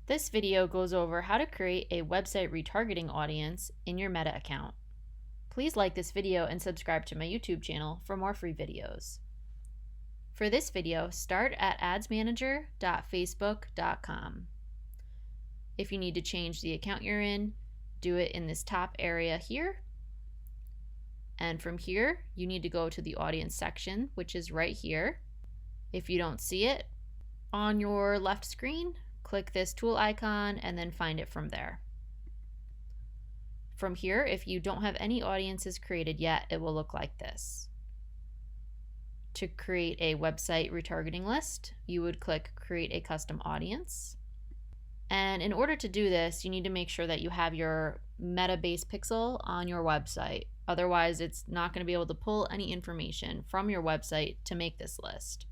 This video goes over how to create a website retargeting audience in your Meta account. Please like this video and subscribe to my YouTube channel for more free videos. For this video, start at adsmanager.facebook.com. If you need to change the account you're in, do it in this top area here. And from here, you need to go to the audience section, which is right here. If you don't see it on your left screen, click this tool icon and then find it from there. From here, if you don't have any audiences created yet, it will look like this. To create a website retargeting list, you would click Create a Custom Audience. And in order to do this, you need to make sure that you have your Meta base pixel on your website. Otherwise, it's not going to be able to pull any information from your website to make this list.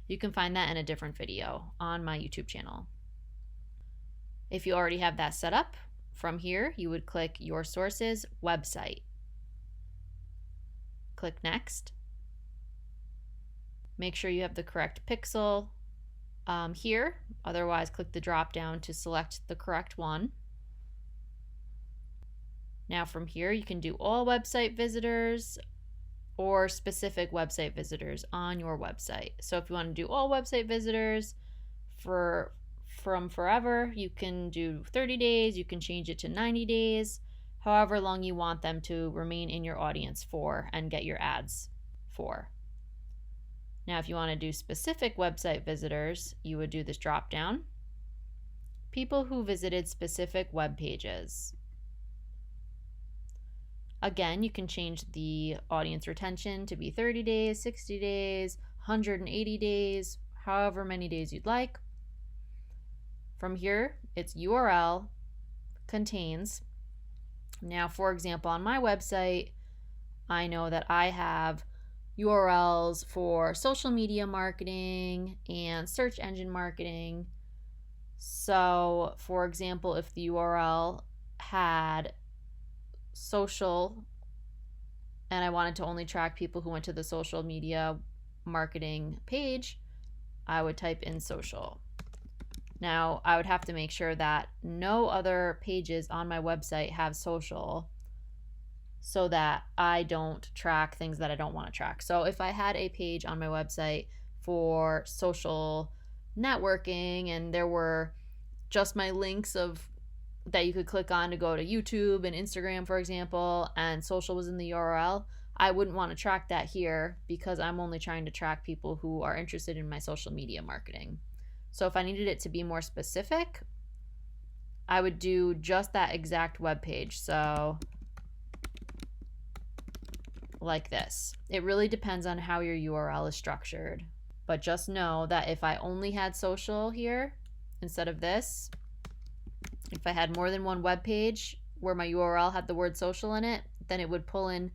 You can find that in a different video on my YouTube channel. If you already have that set up, from here you would click Your Sources Website. Click Next. Make sure you have the correct pixel here, otherwise click the drop down to select the correct one. Now from here you can do all website visitors or specific website visitors on your website. So if you want to do all website visitors from forever, you can do 30 days, you can change it to 90 days, however long you want them to remain in your audience for and get your ads for. Now if you want to do specific website visitors, you would do this drop down. People who visited specific web pages. Again, you can change the audience retention to be 30 days, 60 days, 180 days, however many days you'd like. From here, its URL contains. Now, for example, on my website, I know that I have URLs for social media marketing and search engine marketing. So, for example, if the URL had social and I wanted to only track people who went to the social media marketing page, I would type in social. Now I would have to make sure that no other pages on my website have social so that I don't track things that I don't want to track. So if I had a page on my website for social networking and there were just my links that you could click on to go to YouTube and Instagram, for example, and social was in the URL, I wouldn't want to track that here because I'm only trying to track people who are interested in my social media marketing. So if I needed it to be more specific, I would do just that exact web page. So like this. It really depends on how your URL is structured. But just know that if I only had social here instead of this, if I had more than one web page where my URL had the word social in it, then it would pull in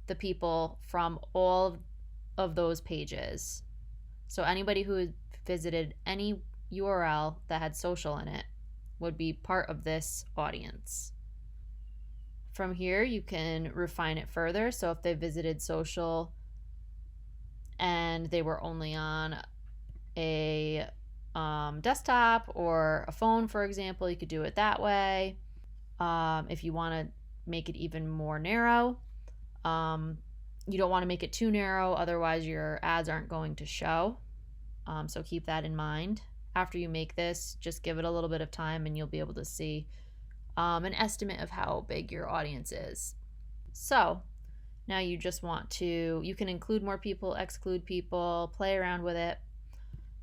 the people from all of those pages. So anybody who visited any URL that had social in it would be part of this audience. From here, you can refine it further. So if they visited social and they were only on a desktop or a phone, for example, you could do it that way. If you want to make it even more narrow, you don't want to make it too narrow, otherwise your ads aren't going to show. So keep that in mind. After you make this, just give it a little bit of time and you'll be able to see an estimate of how big your audience is. So now you just want to, you can include more people, exclude people, play around with it,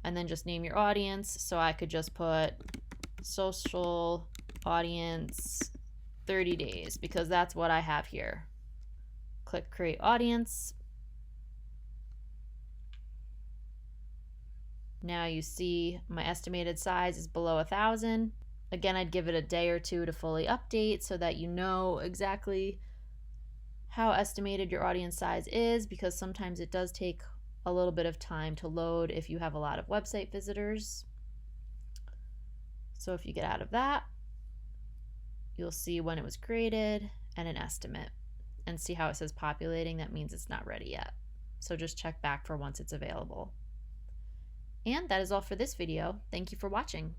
and then just name your audience. So I could just put social audience 30 days because that's what I have here. Click Create Audience. Now you see my estimated size is below 1,000. Again, I'd give it a day or two to fully update so that you know exactly how estimated your audience size is, because sometimes it does take a little bit of time to load if you have a lot of website visitors. So if you get out of that, you'll see when it was created and an estimate, and see how it says populating. That means it's not ready yet. So just check back for once it's available. And that is all for this video. Thank you for watching.